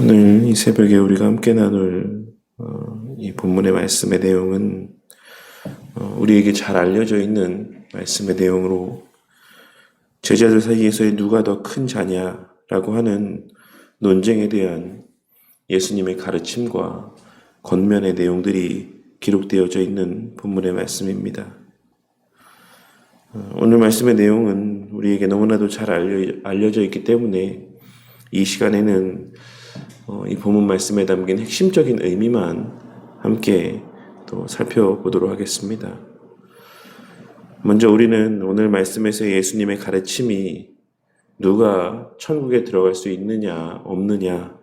오늘 이 새벽에 우리가 함께 나눌 이 본문의 말씀의 내용은 우리에게 잘 알려져 있는 말씀의 내용으로 제자들 사이에서의 누가 더 큰 자냐라고 하는 논쟁에 대한 예수님의 가르침과 권면의 내용들이 기록되어져 있는 본문의 말씀입니다. 오늘 말씀의 내용은 우리에게 너무나도 잘 알려져 있기 때문에 이 시간에는 이 본문 말씀에 담긴 핵심적인 의미만 함께 또 살펴보도록 하겠습니다. 먼저 우리는 오늘 말씀에서 예수님의 가르침이 누가 천국에 들어갈 수 있느냐 없느냐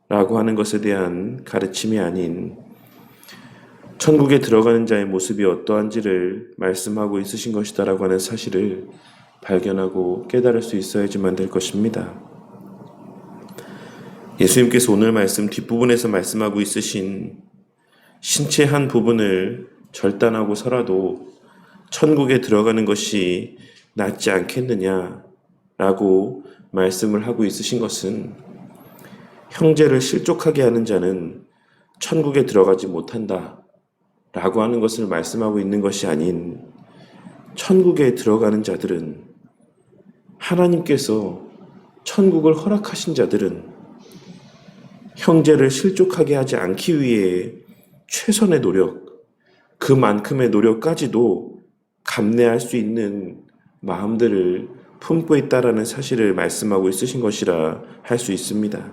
라고 하는 것에 대한 가르침이 아닌 천국에 들어가는 자의 모습이 어떠한지를 말씀하고 있으신 것이다 라고 하는 사실을 발견하고 깨달을 수 있어야지만 될 것입니다. 예수님께서 오늘 말씀 뒷부분에서 말씀하고 있으신 신체 한 부분을 절단하고서라도 천국에 들어가는 것이 낫지 않겠느냐라고 말씀을 하고 있으신 것은 형제를 실족하게 하는 자는 천국에 들어가지 못한다 라고 하는 것을 말씀하고 있는 것이 아닌 천국에 들어가는 자들은 하나님께서 천국을 허락하신 자들은 형제를 실족하게 하지 않기 위해 최선의 노력, 그만큼의 노력까지도 감내할 수 있는 마음들을 품고 있다라는 사실을 말씀하고 있으신 것이라 할 수 있습니다.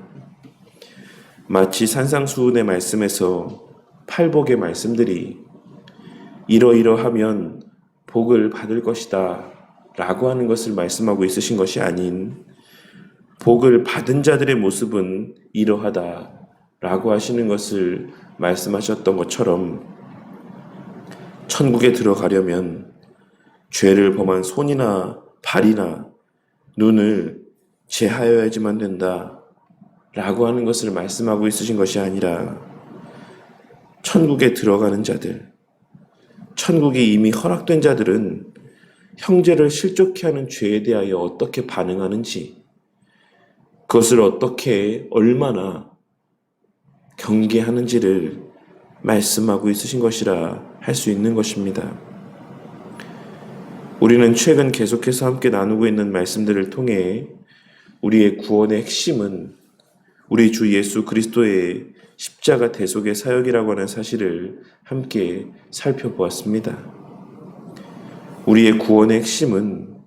마치 산상수훈의 말씀에서 팔복의 말씀들이 이러이러하면 복을 받을 것이다 라고 하는 것을 말씀하고 있으신 것이 아닌 복을 받은 자들의 모습은 이러하다 라고 하시는 것을 말씀하셨던 것처럼 천국에 들어가려면 죄를 범한 손이나 발이나 눈을 제하여야지만 된다 라고 하는 것을 말씀하고 있으신 것이 아니라 천국에 들어가는 자들, 천국이 이미 허락된 자들은 형제를 실족케 하는 죄에 대하여 어떻게 반응하는지, 그것을 어떻게 얼마나 경계하는지를 말씀하고 있으신 것이라 할 수 있는 것입니다. 우리는 최근 계속해서 함께 나누고 있는 말씀들을 통해 우리의 구원의 핵심은 우리 주 예수 그리스도의 십자가 대속의 사역이라고 하는 사실을 함께 살펴보았습니다. 우리의 구원의 핵심은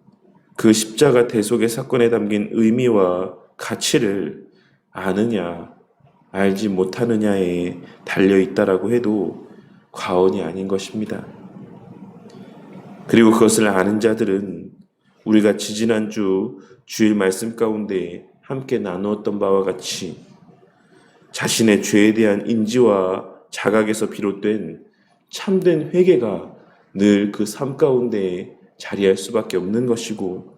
그 십자가 대속의 사건에 담긴 의미와 가치를 아느냐, 알지 못하느냐에 달려있다라고 해도 과언이 아닌 것입니다. 그리고 그것을 아는 자들은 우리가 지지난주 주일 말씀 가운데 함께 나누었던 바와 같이 자신의 죄에 대한 인지와 자각에서 비롯된 참된 회개가 늘 그 삶 가운데 자리할 수밖에 없는 것이고,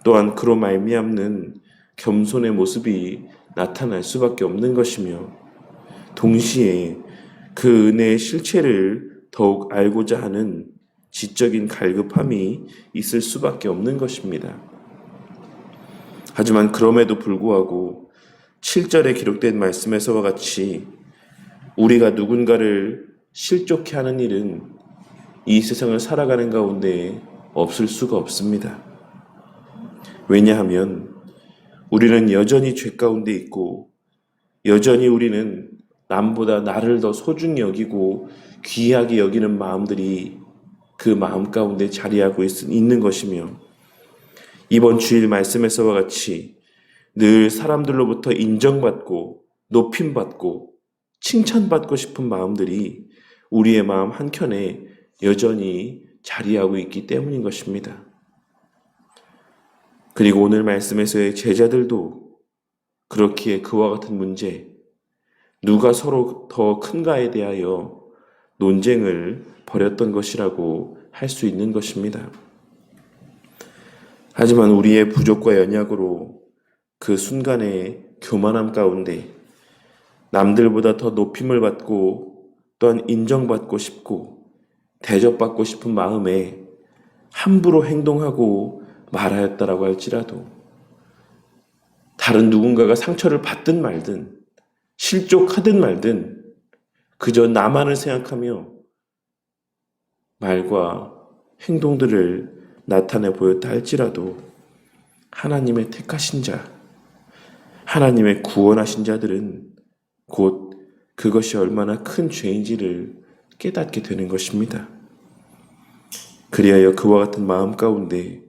또한 그로 말미암는 겸손의 모습이 나타날 수밖에 없는 것이며, 동시에 그 은혜의 실체를 더욱 알고자 하는 지적인 갈급함이 있을 수밖에 없는 것입니다. 하지만 그럼에도 불구하고 7절에 기록된 말씀에서와 같이 우리가 누군가를 실족케 하는 일은 이 세상을 살아가는 가운데 없을 수가 없습니다. 왜냐하면 우리는 여전히 죄 가운데 있고, 여전히 우리는 남보다 나를 더 소중히 여기고 귀하게 여기는 마음들이 그 마음 가운데 자리하고 있는 것이며, 이번 주일 말씀에서와 같이 늘 사람들로부터 인정받고 높임받고 칭찬받고 싶은 마음들이 우리의 마음 한켠에 여전히 자리하고 있기 때문인 것입니다. 그리고 오늘 말씀에서의 제자들도 그렇기에 그와 같은 문제, 누가 서로 더 큰가에 대하여 논쟁을 벌였던 것이라고 할 수 있는 것입니다. 하지만 우리의 부족과 연약으로 그 순간의 교만함 가운데 남들보다 더 높임을 받고 또한 인정받고 싶고 대접받고 싶은 마음에 함부로 행동하고 말하였다라고 할지라도 다른 누군가가 상처를 받든 말든 실족하든 말든 그저 나만을 생각하며 말과 행동들을 나타내 보였다 할지라도 하나님의 택하신 자, 하나님의 구원하신 자들은 곧 그것이 얼마나 큰 죄인지를 깨닫게 되는 것입니다. 그리하여 그와 같은 마음 가운데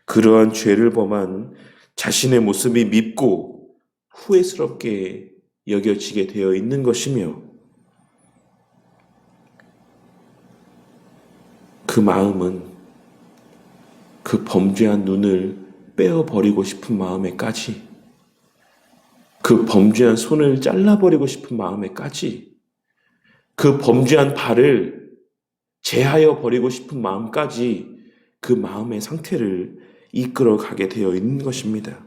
그러한 죄를 범한 자신의 모습이 밉고 후회스럽게 여겨지게 되어 있는 것이며 그 마음은 그 범죄한 눈을 빼어버리고 싶은 마음에까지 그 범죄한 손을 잘라버리고 싶은 마음에까지 그 범죄한 발을 제하여 버리고 싶은 마음까지 그 마음의 상태를 이끌어 가게 되어 있는 것입니다.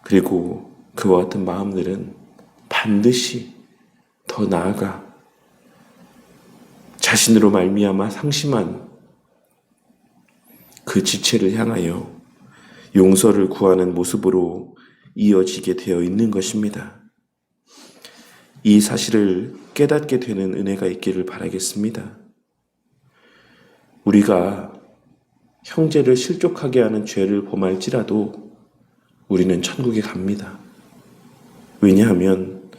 그리고 그와 같은 마음들은 반드시 더 나아가 자신으로 말미암아 상심한 그 지체를 향하여 용서를 구하는 모습으로 이어지게 되어 있는 것입니다. 이 사실을 깨닫게 되는 은혜가 있기를 바라겠습니다. 우리가 형제를 실족하게 하는 죄를 범할지라도 우리는 천국에 갑니다. 왜냐하면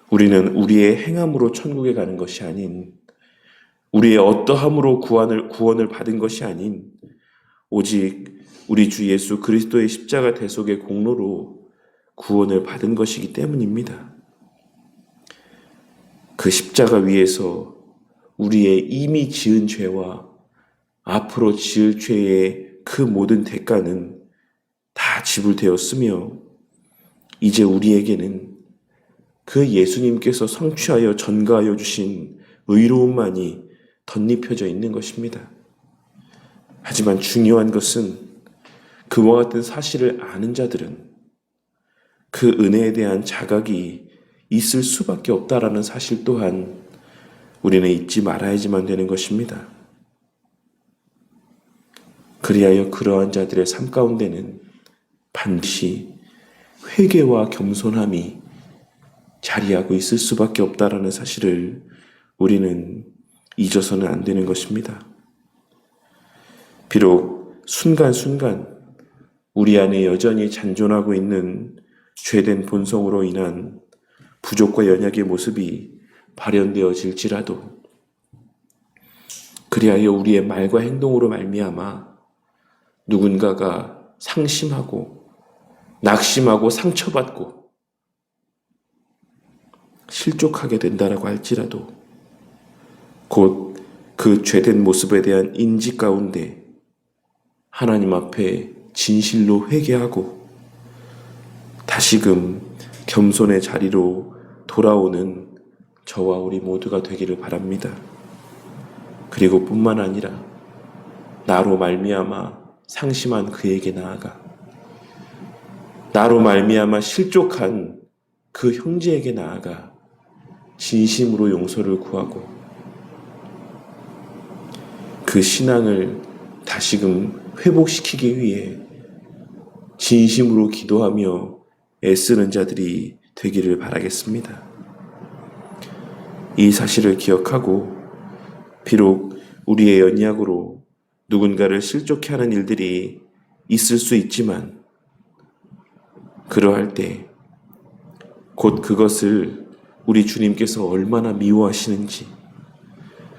우리는 우리의 행함으로 천국에 가는 것이 아닌 우리의 어떠함으로 구원을 받은 것이 아닌 오직 우리 주 예수 그리스도의 십자가 대속의 공로로 구원을 받은 것이기 때문입니다. 그 십자가 위에서 우리의 이미 지은 죄와 앞으로 지을 죄의 그 모든 대가는 다 지불되었으며 이제 우리에게는 그 예수님께서 성취하여 전가하여 주신 의로움만이 덧입혀져 있는 것입니다. 하지만 중요한 것은 그와 같은 사실을 아는 자들은 그 은혜에 대한 자각이 있을 수밖에 없다라는 사실 또한 우리는 잊지 말아야지만 되는 것입니다. 그리하여 그러한 자들의 삶 가운데는 반드시 회개와 겸손함이 자리하고 있을 수밖에 없다라는 사실을 우리는 잊어서는 안 되는 것입니다. 비록 순간순간 우리 안에 여전히 잔존하고 있는 죄된 본성으로 인한 부족과 연약의 모습이 발현되어질지라도 그리하여 우리의 말과 행동으로 말미암아 누군가가 상심하고 낙심하고 상처받고 실족하게 된다라고 할지라도 곧 그 죄된 모습에 대한 인지 가운데 하나님 앞에 진실로 회개하고 다시금 겸손의 자리로 돌아오는 저와 우리 모두가 되기를 바랍니다. 그리고 뿐만 아니라 나로 말미암아 상심한 그에게 나아가 나로 말미암아 실족한 그 형제에게 나아가 진심으로 용서를 구하고 그 신앙을 다시금 회복시키기 위해 진심으로 기도하며 애쓰는 자들이 되기를 바라겠습니다. 이 사실을 기억하고 비록 우리의 연약으로 누군가를 실족해 하는 일들이 있을 수 있지만 그러할 때 곧 그것을 우리 주님께서 얼마나 미워하시는지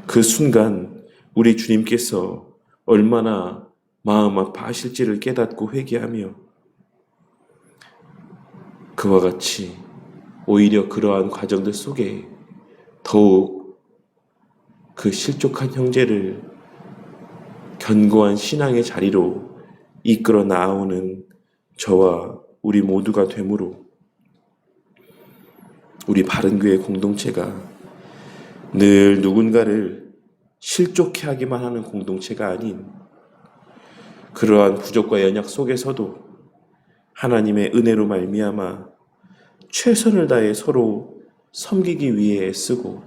그 순간 우리 주님께서 얼마나 마음 아파하실지를 깨닫고 회개하며 그와 같이 오히려 그러한 과정들 속에 더욱 그 실족한 형제를 견고한 신앙의 자리로 이끌어 나아오는 저와 우리 모두가 되므로 우리 바른교회 공동체가 늘 누군가를 실족해 하기만 하는 공동체가 아닌 그러한 부족과 연약 속에서도 하나님의 은혜로 말미암아 최선을 다해 서로 섬기기 위해 애쓰고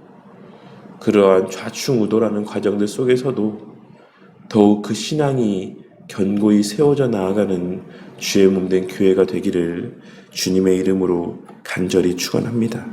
그러한 좌충우돌하는 과정들 속에서도 더욱 그 신앙이 견고히 세워져 나아가는 주의 몸 된 교회가 되기를 주님의 이름으로 간절히 축원합니다.